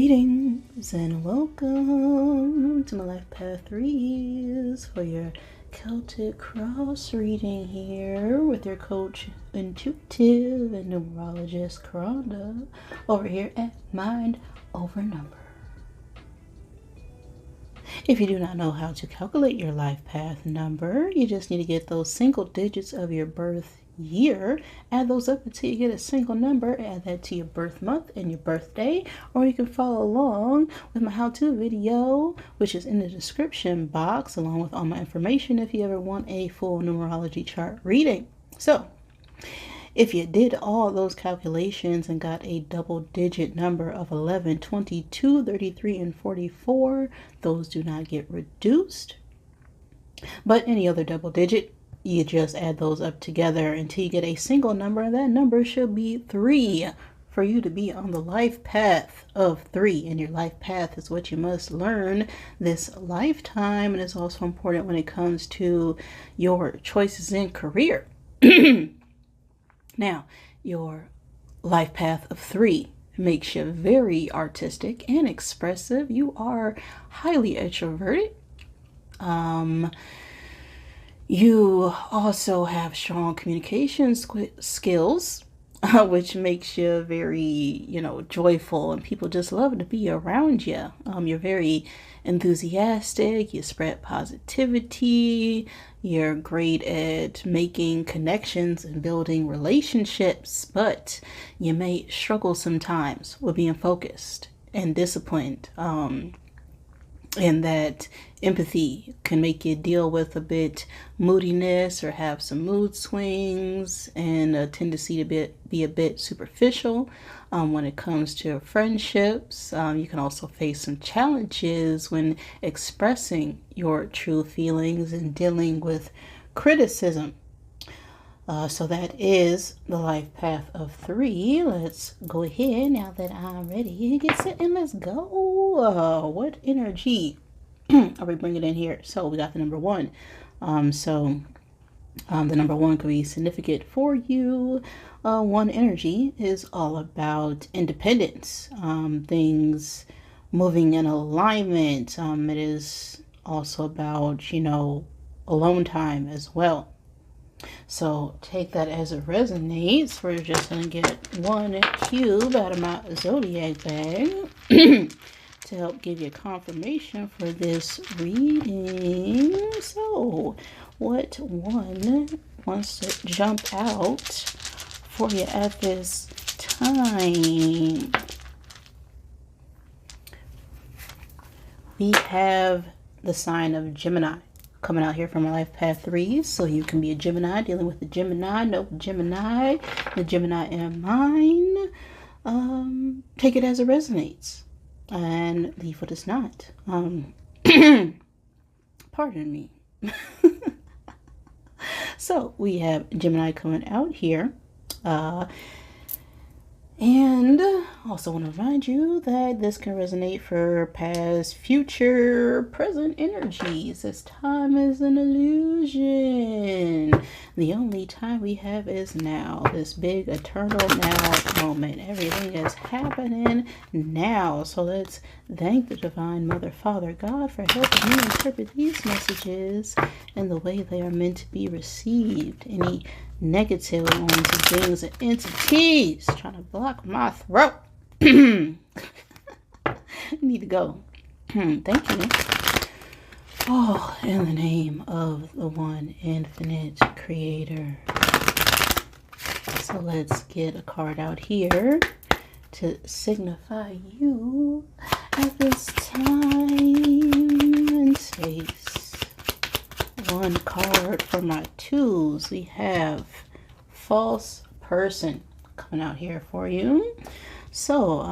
Greetings and welcome to my Life Path Reads for your Celtic Cross reading here with your coach, intuitive and numerologist Karonda over here at Mind Over Number. If you do not know how to calculate your life path number, you just need to get those single digits of your birth year, add those up until you get a single number, add that to your birth month and your birthday, or you can follow along with my how-to video, which is in the description box, along with all my information if you ever want a full numerology chart reading. So, if you did all those calculations and got a double-digit number of 11, 22, 33, and 44, those do not get reduced. But any other double digit, you just add those up together until you get a single number, and that number should be 3 for you to be on the life path of 3. And your life path is what you must learn this lifetime, and it's also important when it comes to your choices in career. Now, your life path of 3 makes you very artistic and expressive. You are highly extroverted. You also have strong communication skills, which makes you very, joyful, and people just love to be around you. You're very enthusiastic. You spread positivity. You're great at making connections and building relationships, but you may struggle sometimes with being focused and disciplined. And that empathy can make you deal with a bit moodiness or have some mood swings, and a tendency to be a bit superficial when it comes to friendships. You can also face some challenges when expressing your true feelings and dealing with criticism. So that is the life path of 3. Let's go ahead now that I'm ready. Get set and let's go. What energy are we bringing in here? So we got the number 1. The number 1 could be significant for you. 1 energy is all about independence, things moving in alignment. It is also about, alone time as well. So take that as it resonates. We're just going to get 1 cube out of my zodiac bag to help give you confirmation for this reading. So what 1 wants to jump out for you at this time? We have the sign of Gemini coming out here from my life path 3. So you can be a Gemini, dealing with the Gemini, no Gemini, the Gemini in mind. Take it as it resonates and leave what it's not. Pardon me. So we have Gemini coming out here. And also want to remind you that this can resonate for past, future, present energies. This time is an illusion. The only time we have is now. This big eternal now moment. Everything is happening now. So let's thank the Divine Mother, Father, God for helping me interpret these messages in the way they are meant to be received. Any negative ones and things and entities trying to block my throat need to go. Thank you. Oh, in the name of the one infinite creator. So let's get a card out here to signify you at this time and space. 1 card for my 2s. We have false person coming out here for you. So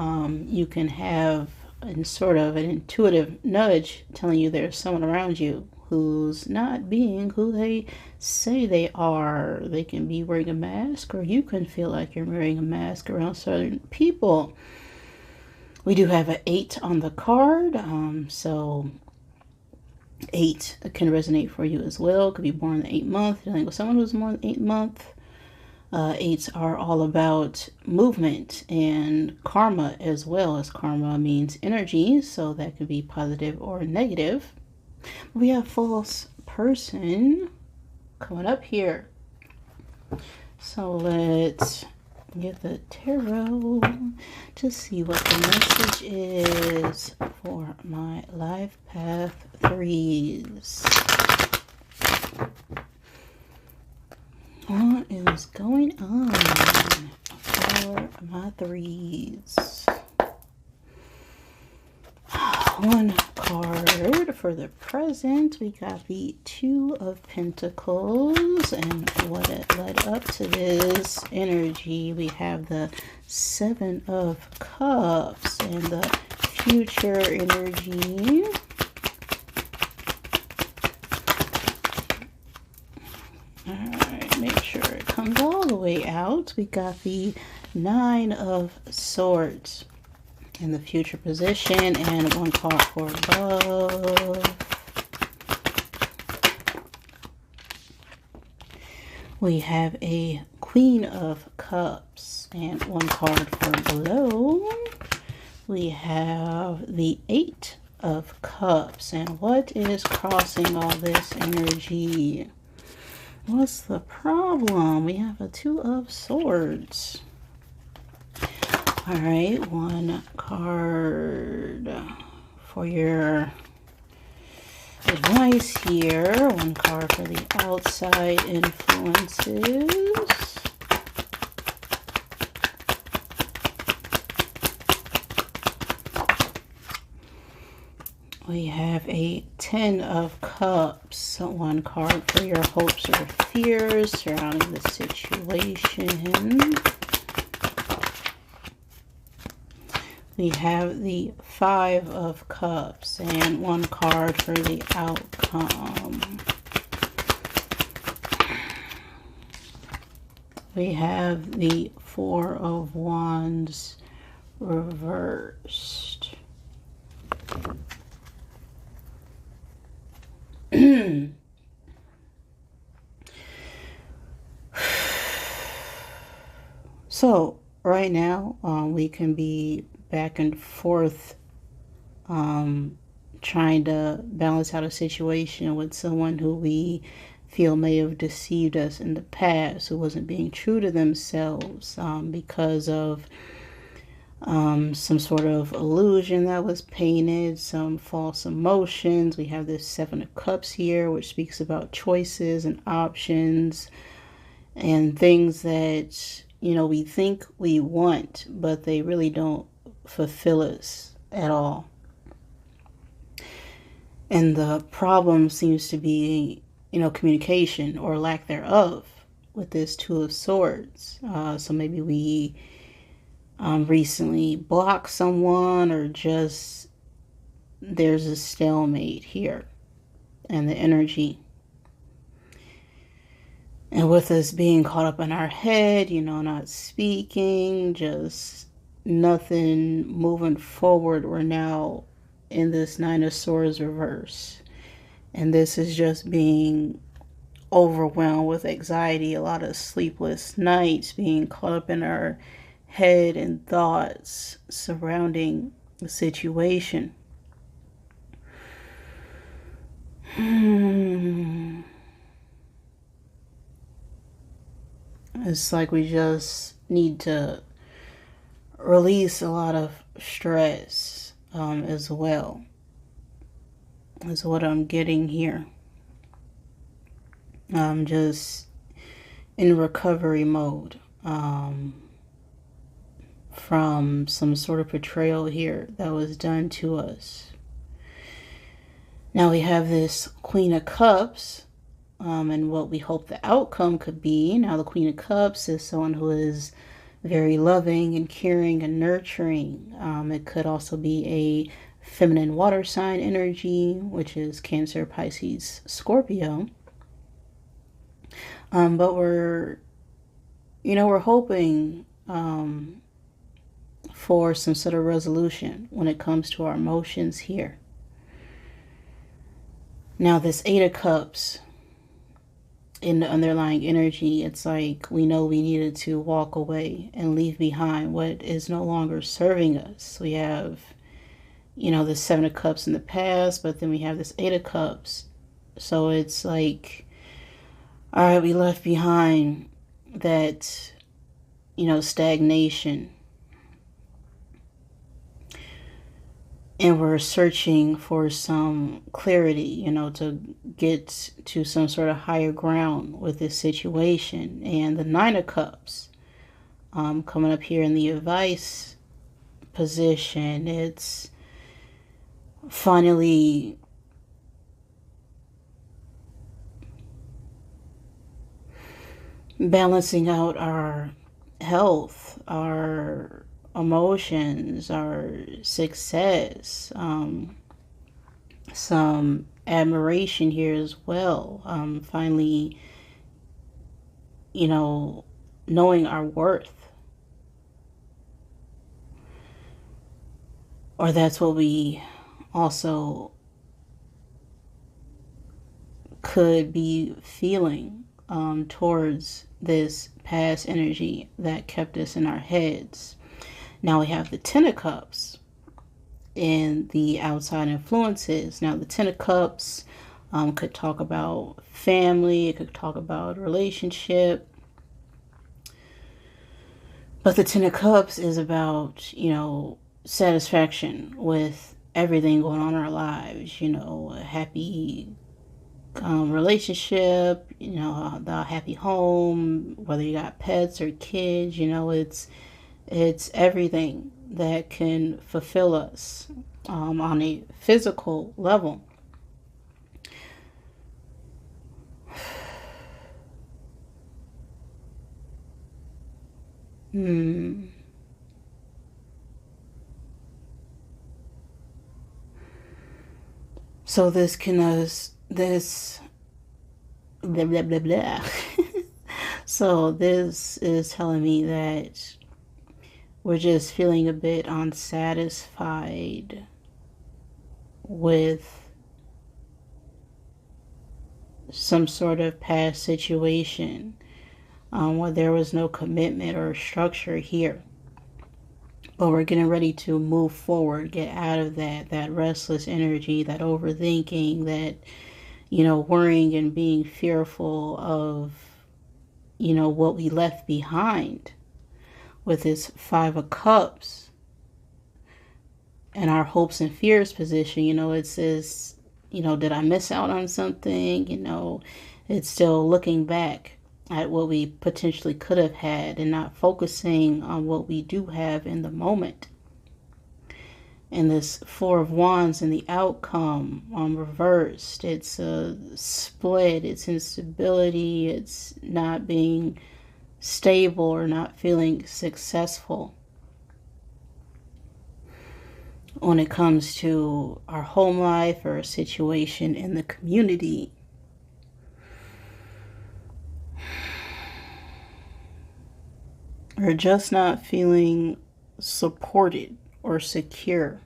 you can have a sort of an intuitive nudge telling you there's someone around you who's not being who they say they are. They can be wearing a mask, or you can feel like you're wearing a mask around certain people. We do have an 8 on the card. So 8 can resonate for you as well. Could be born in the 8th month, dealing with someone who's more than 8th month. Eights are all about movement and karma, as well as karma means energy, so that could be positive or negative. We have false person coming up here. So let's get the tarot to see what the message is for my life path threes. What is going on for my threes? One card for the present. We got the Two of Pentacles, and what it led up to this energy. We have the Seven of Cups and the future energy. Alright, make sure it comes all the way out. We got the Nine of Swords in the future position, and one card for above. We have a Queen of Cups, and one card for below. We have the Eight of Cups, and what is crossing all this energy? What's the problem? We have a Two of Swords. All right, one card for your advice here. One card for the outside influences. We have a Ten of Cups. One card for your hopes or fears surrounding the situation. We have the Five of Cups and one card for the outcome. We have the Four of Wands reversed. So right now we can be back and forth trying to balance out a situation with someone who we feel may have deceived us in the past, who wasn't being true to themselves because of some sort of illusion that was painted, some false emotions. We have this Seven of Cups here, which speaks about choices and options and things that, you know, we think we want, but they really don't fulfill us at all. And the problem seems to be, you know, communication or lack thereof with this Two of Swords. So maybe we recently blocked someone, or just there's a stalemate here and the energy. And with us being caught up in our head, you know, not speaking, just nothing moving forward, we're now in this Nine of Swords reverse. And this is just being overwhelmed with anxiety, a lot of sleepless nights, being caught up in our head and thoughts surrounding the situation. It's like we just need to release a lot of stress as well, is what I'm getting here. I'm just in recovery mode from some sort of betrayal here that was done to us. Now we have this Queen of Cups and what we hope the outcome could be. Now the Queen of Cups is someone who is very loving and caring and nurturing. It could also be a feminine water sign energy, which is Cancer, Pisces, Scorpio. But we're hoping for some sort of resolution when it comes to our emotions here. Now this Eight of Cups in the underlying energy, it's like we know we needed to walk away and leave behind what is no longer serving us. We have, the Seven of Cups in the past, but then we have this Eight of Cups. So it's like, all right, we left behind that, stagnation. And we're searching for some clarity, to get to some sort of higher ground with this situation. And the Nine of Cups, coming up here in the advice position, it's finally balancing out our health, our emotions, our success, some admiration here as well. Finally, knowing our worth. Or that's what we also could be feeling towards this past energy that kept us in our heads. Now we have the Ten of Cups and the outside influences. Now the Ten of Cups could talk about family, it could talk about relationship. But the Ten of Cups is about, satisfaction with everything going on in our lives, a happy relationship, the happy home, whether you got pets or kids, it's everything that can fulfill us on a physical level. So this blah blah blah blah. So this is telling me that we're just feeling a bit unsatisfied with some sort of past situation where there was no commitment or structure here. But we're getting ready to move forward, get out of that restless energy, that overthinking, that, worrying and being fearful of, what we left behind with this Five of Cups and our hopes and fears position. It says, did I miss out on something? It's still looking back at what we potentially could have had and not focusing on what we do have in the moment. And this Four of Wands and the outcome reversed. It's a split. It's instability. It's not being stable or not feeling successful when it comes to our home life or a situation in the community. We're just not feeling supported or secure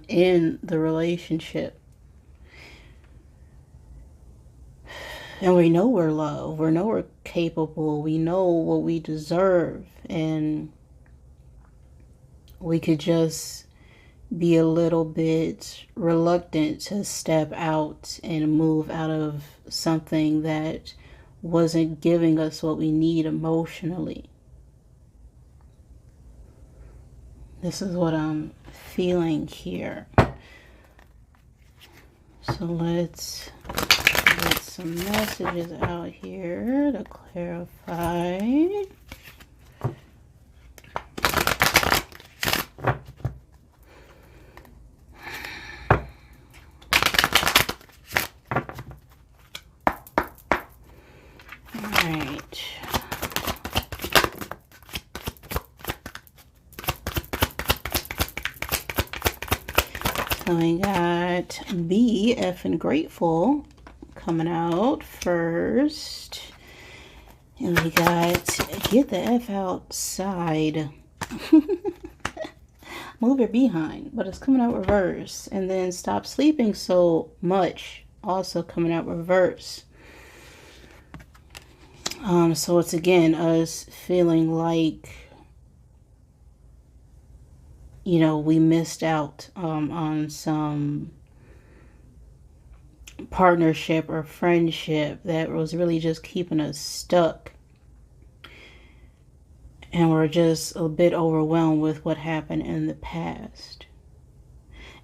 in the relationship. And we know we're loved. We know we're capable. We know what we deserve. And we could just be a little bit reluctant to step out and move out of something that wasn't giving us what we need emotionally. This is what I'm feeling here. So let's get some messages out here to clarify. So we got B, F, and Grateful coming out first. And we got Get the F Outside. Move your behind, but it's coming out reverse. And then Stop Sleeping So Much, also coming out reverse. So it's again us feeling like, we missed out on some partnership or friendship that was really just keeping us stuck. And we're just a bit overwhelmed with what happened in the past.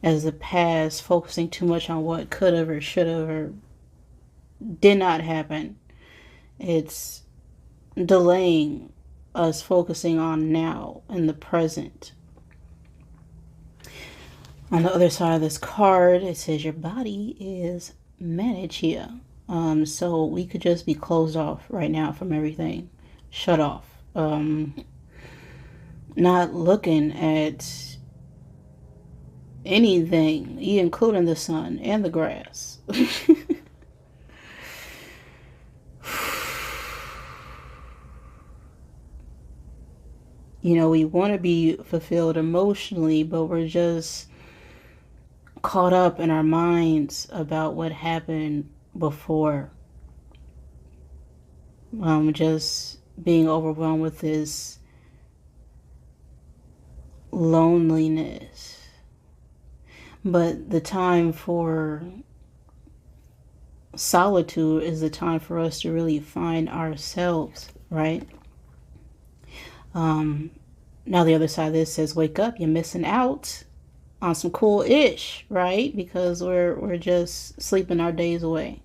As the past, focusing too much on what could have or should have or did not happen, it's delaying us focusing on now in the present. On the other side of this card, it says your body is managed here. So we could just be closed off right now from everything, shut off. Not looking at anything, including the sun and the grass. We want to be fulfilled emotionally, but we're just caught up in our minds about what happened before. Just being overwhelmed with this loneliness. But the time for solitude is the time for us to really find ourselves, right? Now the other side of this says, wake up, you're missing out on some cool ish, right? Because we're just sleeping our days away.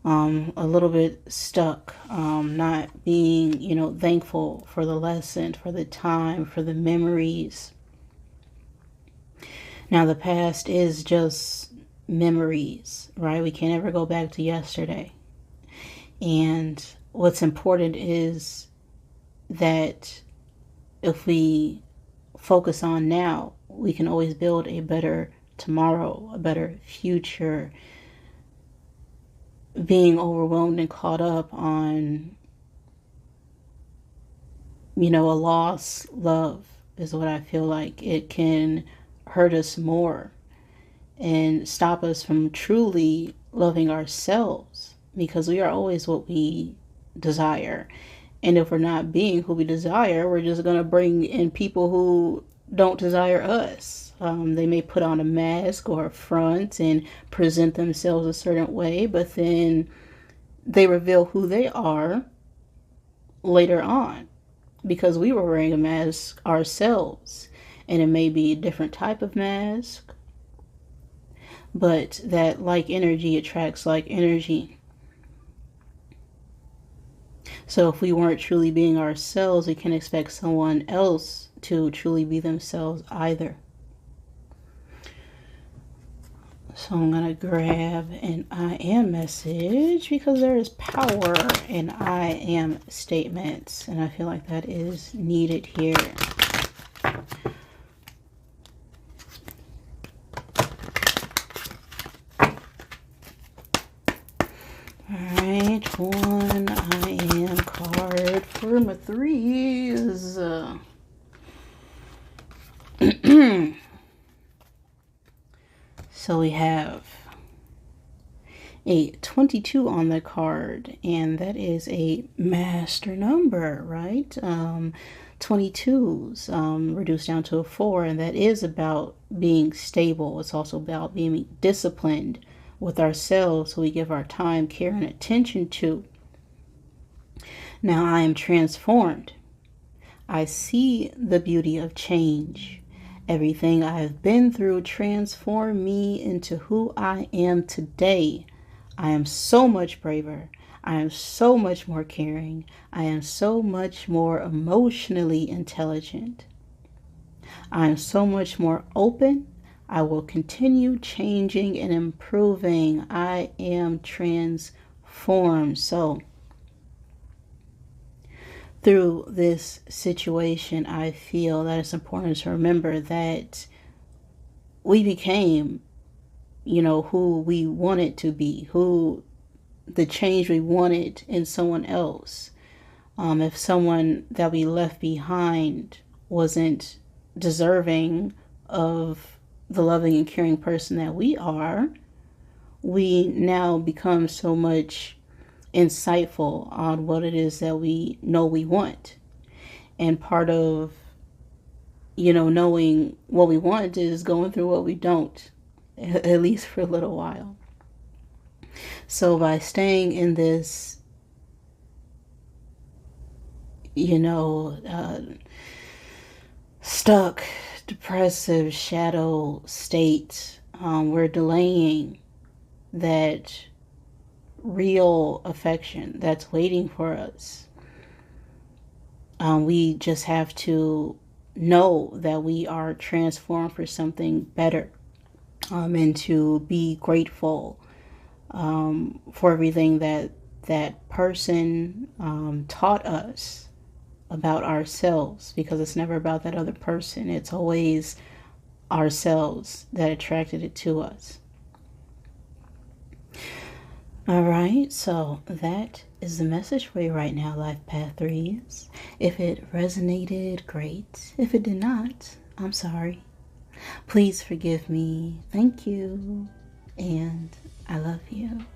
A little bit stuck, not being, thankful for the lesson, for the time, for the memories. Now the past is just memories, right? We can't ever go back to yesterday. And what's important is that if we focus on now, we can always build a better tomorrow, a better future. Being overwhelmed and caught up on, a lost love is what I feel like. It can hurt us more and stop us from truly loving ourselves, because we are always what we desire. And if we're not being who we desire, we're just going to bring in people who don't desire us. They may put on a mask or a front and present themselves a certain way, but then they reveal who they are later on, because we were wearing a mask ourselves. And it may be a different type of mask, but that like energy attracts like energy. So if we weren't truly being ourselves, we can't expect someone else to truly be themselves either. So I'm going to grab an I am message, because there is power in I am statements. And I feel like that is needed here. Alright, one I am card for my threes. So we have a 22 on the card, and that is a master number, right? 22s reduced down to a 4, and that is about being stable. It's also about being disciplined with ourselves, who we give our time, care, and attention to. Now I am transformed. I see the beauty of change. Everything I have been through transformed me into who I am today. I am so much braver. I am so much more caring. I am so much more emotionally intelligent. I am so much more open. I will continue changing and improving. I am transformed. So, through this situation, I feel that it's important to remember that we became, who we wanted to be, who the change we wanted in someone else. If someone that we left behind wasn't deserving of the loving and caring person that we are, we now become so much insightful on what it is that we know we want. And part of, knowing what we want is going through what we don't, at least for a little while. So by staying in this, stuck, depressive shadow state, we're delaying that real affection that's waiting for us. We just have to know that we are transformed for something better, and to be grateful for everything that that person taught us about ourselves, because it's never about that other person. It's always ourselves that attracted it to us. All right, so that is the message for you right now, Life Path 3s. If it resonated, great. If it did not, I'm sorry. Please forgive me. Thank you. And I love you.